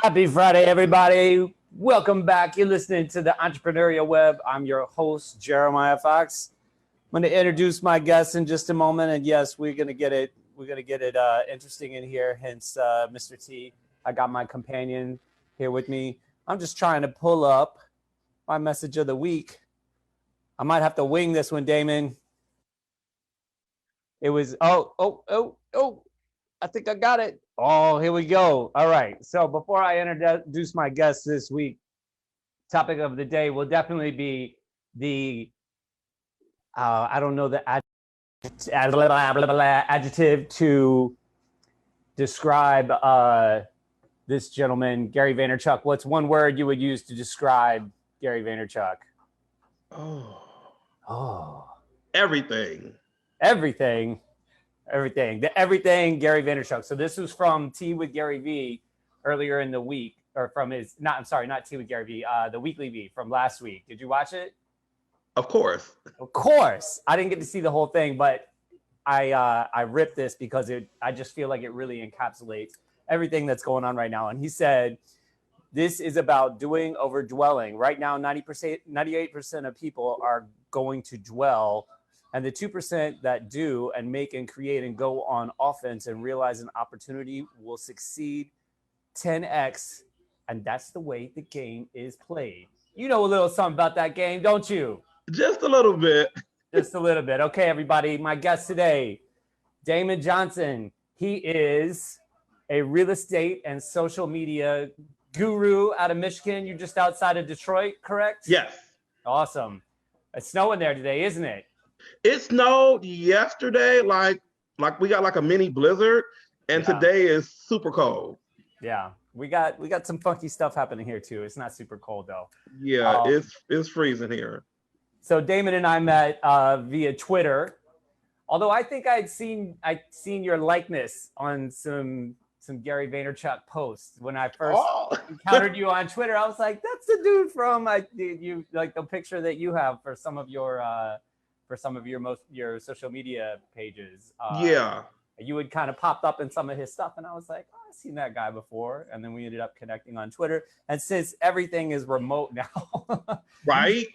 Happy Friday, everybody. Welcome back. You're listening to the Entrepreneurial Web. I'm your host, Jeremiah Fox. I'm going to introduce my guests in just a moment. And yes, we're going to get it interesting in here. Hence, Mr. T. I got my companion here with me. I'm just trying to pull up my message of the week. I might have to wing this one, Damon. It was, I think I got it. Oh, here we go. All right. So before I introduce my guest this week, topic of the day will definitely be the, I don't know the adjective to describe this gentleman, Gary Vaynerchuk. What's one word you would use to describe Gary Vaynerchuk? Everything. Everything Gary Vaynerchuk. So this was from Tea with Gary V earlier in the week, or from his, not Tea with Gary V, the weekly V from last week. Did you watch it? Of course. I didn't get to see the whole thing, but I ripped this because I just feel like it really encapsulates everything that's going on right now. And he said, this is about doing over dwelling. Right now, 98% of people are going to dwell. And the 2% that do and make and create and go on offense and realize an opportunity will succeed 10x. And that's the way the game is played. You know a little something about that game, don't you? Just a little bit. Just a little bit. Okay, everybody. My guest today, Damon Johnson. He is a real estate and social media guru out of Michigan. You're just outside of Detroit, correct? Yes. Awesome. It's snowing there today, isn't it? It snowed yesterday, like we got like a mini blizzard, and today is super cold. Yeah, we got some funky stuff happening here too. It's not super cold though. Yeah, it's freezing here. So Damon and I met via Twitter. Although I think I'd seen your likeness on some Gary Vaynerchuk posts when I first encountered you on Twitter. I was like, that's the dude from you, like the picture that you have for some of your your social media pages. You had kind of popped up in some of his stuff, and I was like, I've seen that guy before. And then we ended up connecting on Twitter. And since everything is remote now, right?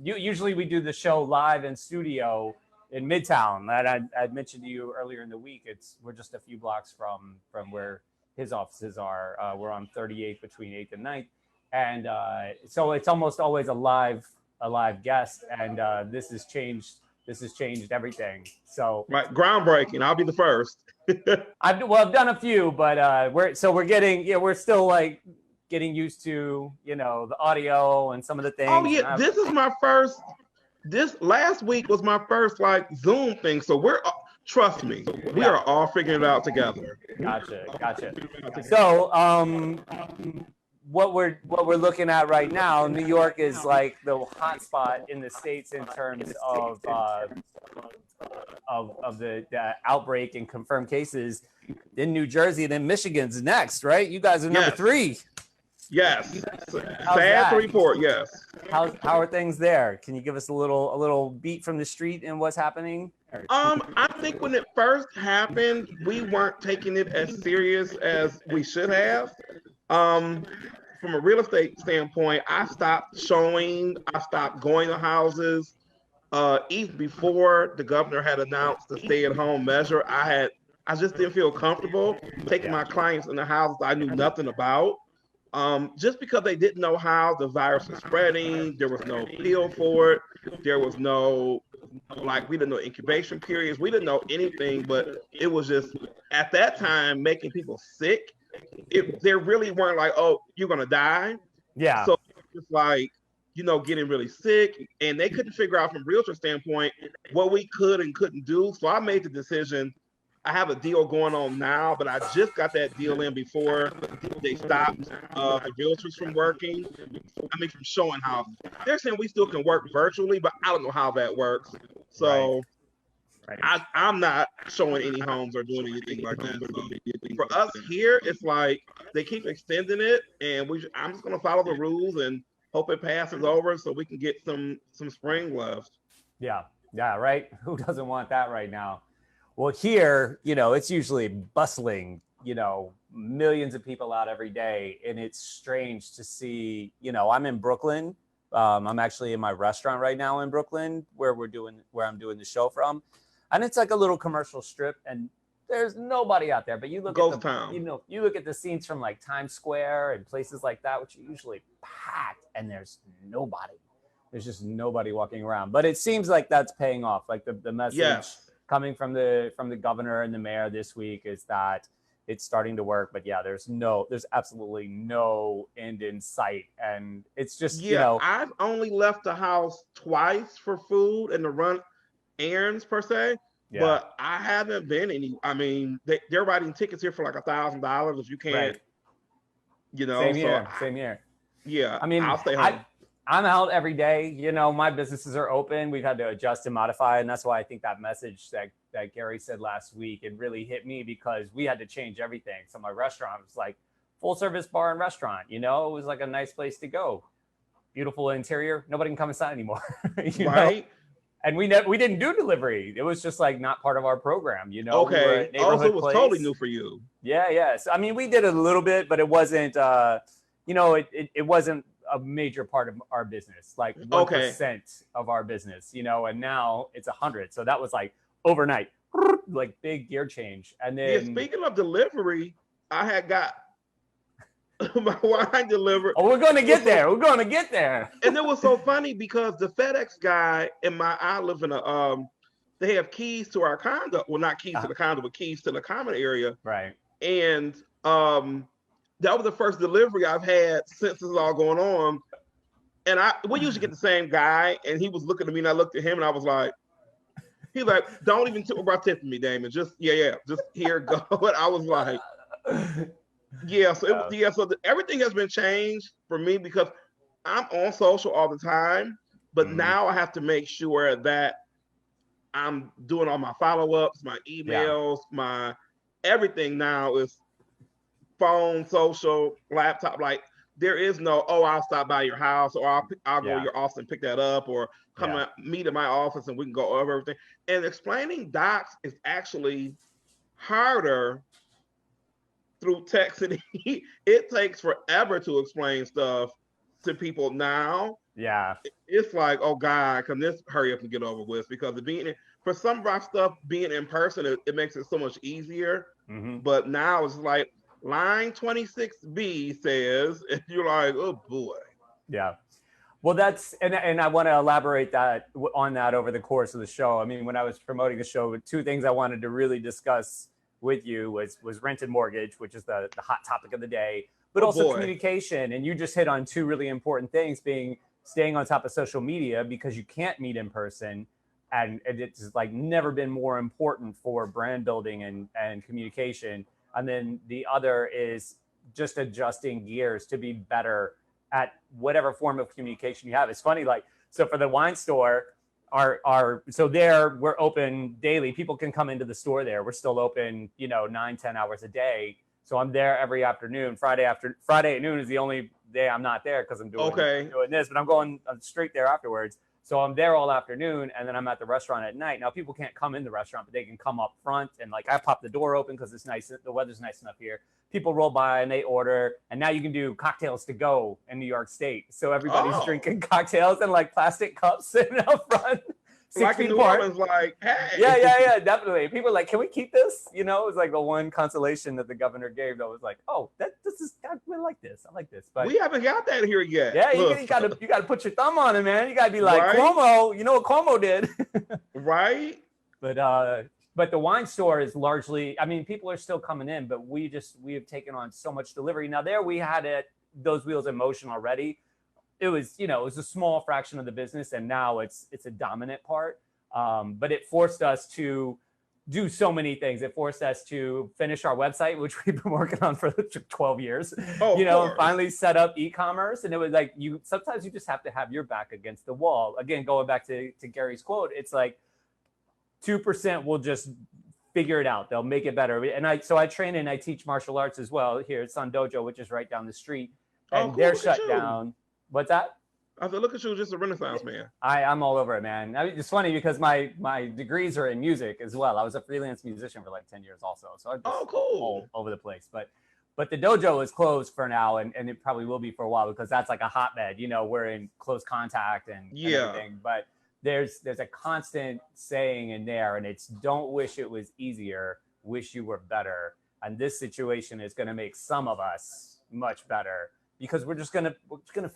Usually we do the show live in studio in Midtown. That I'd mentioned to you earlier in the week. We're just a few blocks from where his offices are. We're on 38th between 8th and 9th, and so it's almost always a live guest. And this has changed everything. So right, groundbreaking. I'll be the first. I've done a few, but we're still like getting used to the audio and some of the things. Oh yeah, this is my first. This last week was my first like Zoom thing, so trust me, we are all figuring it out together. Gotcha. So what we're looking at right now, New York is like the hot spot in the States in terms of the outbreak and confirmed cases. Then New Jersey, then Michigan's next, right? You guys are number 3. Yes. Sad to report, yes. How are things there? Can you give us a little beat from the street and what's happening? I think when it first happened, we weren't taking it as serious as we should have. From a real estate standpoint, I stopped showing, I stopped going to houses. Even before the governor had announced the stay-at-home measure, I just didn't feel comfortable taking my clients in the houses I knew nothing about. Just because they didn't know how the virus was spreading, there was no feel for it. There was no, we didn't know incubation periods. We didn't know anything, but it was just, at that time, making people sick. There really weren't like, oh, you're going to die. Yeah. So it's like, getting really sick. And they couldn't figure out from a realtor standpoint what we could and couldn't do. So I made the decision. I have a deal going on now, but I just got that deal in before they stopped the realtors from working. From showing houses. They're saying we still can work virtually, but I don't know how that works. So right. I'm not showing any homes or doing anything like that. So for us here, it's like they keep extending it, and I'm just going to follow the rules and hope it passes over so we can get some spring left. Yeah, right. Who doesn't want that right now? Well, here, it's usually bustling millions of people out every day. And it's strange to see, I'm in Brooklyn. I'm actually in my restaurant right now in Brooklyn where I'm doing the show from. And it's like a little commercial strip and there's nobody out there. But you look Ghost at the, town. you look at the scenes from like Times Square and places like that, which are usually packed, and there's nobody. There's just nobody walking around. But it seems like that's paying off. Like the message Yes. coming from the governor and the mayor this week is that it's starting to work. But yeah, there's absolutely no end in sight. And it's just, Yeah, I've only left the house twice for food and to run errands per se, yeah, but I haven't been any. I mean, they're writing tickets here for like $1,000 if you can't, right. So Same here. yeah, I mean, I'll stay home. I'm out every day. My businesses are open. We've had to adjust and modify. And that's why I think that message that Gary said last week, it really hit me because we had to change everything. So my restaurant was like full service bar and restaurant, it was like a nice place to go. Beautiful interior. Nobody can come inside anymore. Right. And we didn't do delivery. It was just like not part of our program, Okay. We were a neighborhood Also, it was place. totally new for you. Yeah. So, I mean, we did a little bit, but it wasn't, it wasn't a major part of our business, like 1% of our business, and now it's 100. So that was like overnight, like big gear change. And then speaking of delivery, I had got my wine delivered. Oh, we're going to get there. We're going to get there. And it was so funny because the FedEx guy I live in they have keys to our condo. Well, not keys to the condo, but keys to the common area. Right. And that was the first delivery I've had since this is all going on. And we usually get the same guy, and he was looking at me, and I looked at him, and I was like, he's like, don't even tip about tipping me, Damon. Just just here go. And I was like, so everything has been changed for me because I'm on social all the time, but now I have to make sure that I'm doing all my follow-ups, my emails, my everything now is phone, social, laptop. Like there is no, I'll stop by your house, or I'll go to your office and pick that up, or come meet at my office and we can go over everything. And explaining docs is actually harder through text. And it takes forever to explain stuff to people now. Yeah. It's like, oh God, can this hurry up and get over with? Because for some of our stuff, being in person, it makes it so much easier. But now it's like, line 26B says, and you're like, oh boy. Yeah. Well, and I want to elaborate on that over the course of the show. I mean, when I was promoting the show, two things I wanted to really discuss with you was rent and mortgage, which is the hot topic of the day, but also communication. And you just hit on two really important things, being staying on top of social media because you can't meet in person. And it's like never been more important for brand building and communication. And then the other is just adjusting gears to be better at whatever form of communication you have. It's funny, like, so for the wine store, we're open daily. People can come into the store there. We're still open, 9-10 hours a day. So I'm there every afternoon. Friday at noon is the only day I'm not there because I'm doing this, but I'm straight there afterwards. So I'm there all afternoon, and then I'm at the restaurant at night. Now, people can't come in the restaurant, but they can come up front, and like I pop the door open because it's nice. The weather's nice enough here. People roll by and they order, and now you can do cocktails to go in New York State. So everybody's drinking cocktails in like plastic cups sitting out front. Like in New Orleans, like, hey. Yeah, definitely. People are like, can we keep this? It was like the one consolation that the governor gave that was like, oh, I like this. I like this. But we haven't got that here yet. Yeah, you got to put your thumb on it, man. You got to be like Cuomo. You know what Cuomo did, right? But the wine store is largely. I mean, people are still coming in, but we have taken on so much delivery. Now there we had those wheels in motion already. It was a small fraction of the business, and now it's a dominant part. But it forced us to do so many things. It forced us to finish our website, which we've been working on for 12 years. Finally set up e-commerce. And it was like, sometimes you just have to have your back against the wall. Again, going back to Gary's quote, it's like 2% will just figure it out. They'll make it better. And I train and I teach martial arts as well here at Sun Dojo, which is right down the street. And they're shut down. What's that? I said, look at you, just a Renaissance man. I'm all over it, man. I mean, it's funny because my degrees are in music as well. I was a freelance musician for like 10 years also. So I'm just cool. all over the place. But the dojo is closed for now, and it probably will be for a while because that's like a hotbed. You know, we're in close contact and everything. But there's a constant saying in there, and it's don't wish it was easier, wish you were better. And this situation is going to make some of us much better because we're just gonna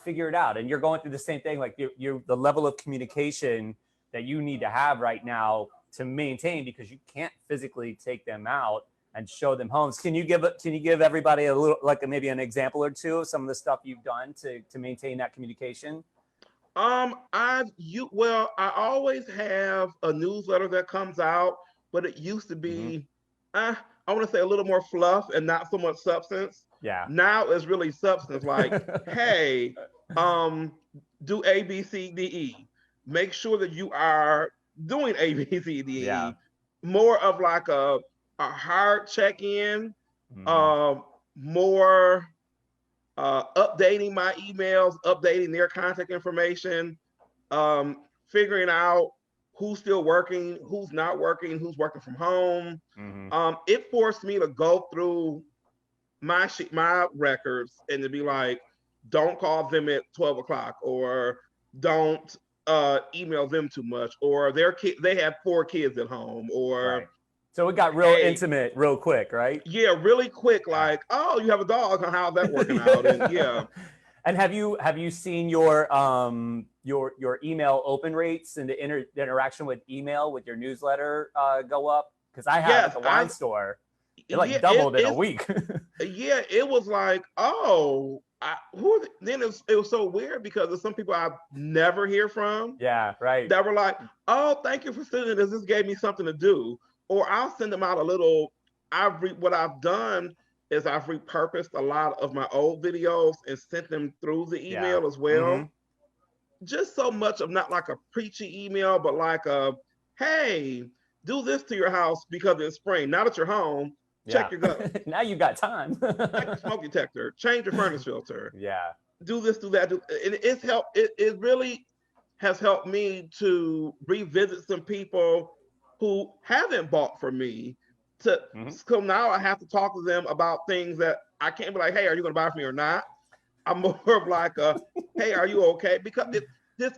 figure it out. And you're going through the same thing, like you the level of communication that you need to have right now to maintain, because you can't physically take them out and show them homes. Can you give everybody a little, like maybe an example or two of some of the stuff you've done to maintain that communication? I always have a newsletter that comes out, but it used to be, I want to say a little more fluff and not so much substance. Yeah. Now it's really substance. Like, hey, do A, B, C, D, E. Make sure that you are doing A, B, C, D, E. Yeah. More of like a hard check-in, more updating my emails, updating their contact information, figuring out who's still working, who's not working, who's working from home. It forced me to go through my records and to be like, don't call them at 12 o'clock, or don't email them too much, or they have 4 kids at home, or right. So it got real intimate real quick, right? Yeah, really quick. Like, oh, you have a dog. How's that working out? And yeah. And have you seen your email open rates and the interaction with email with your newsletter go up? Because I have at the wine store, it doubled in a week. Yeah, it was like, oh, then it was so weird because there's some people I never hear from. Yeah, right. That were like, oh, thank you for sending this. This gave me something to do. Or I'll send them out a little. What I've done is I've repurposed a lot of my old videos and sent them through the email as well. Just so much of not like a preachy email, but like a, hey, do this to your house because it's spring. Now that you're home, check your guts. Now you got time. Check your smoke detector. Change your furnace filter. Yeah. Do this, do that. And it's helped. It really has helped me to revisit some people who haven't bought from me. So now I have to talk to them about things that I can't be like, hey, are you going to buy from me or not? I'm more of like a, hey, are you okay? Because it's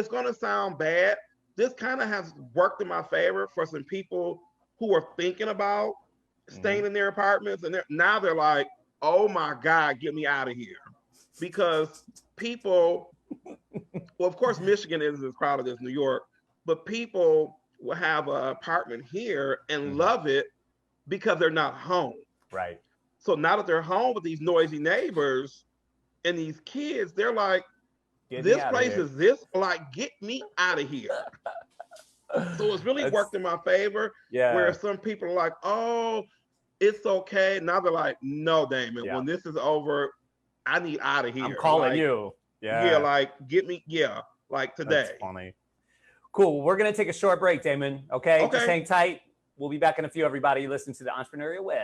going to sound bad. This kind of has worked in my favor for some people who are thinking about staying in their apartments, and now they're like, oh my God, get me out of here. Because people, well, of course, Michigan isn't as crowded as New York, but people will have an apartment here and love it because they're not home. Right. So now that they're home with these noisy neighbors and these kids, they're like, this place is this, like, get me out of here. So it's really worked in my favor. Yeah. Where some people are like, oh, it's okay. Now they're like, no, Damon, when this is over, I need out of here. I'm calling you. Yeah. Yeah, like, get me, like today. That's funny. Cool. We're going to take a short break, Damon. Okay? Just hang tight. We'll be back in a few, everybody. Listen to the Entrepreneurial Web.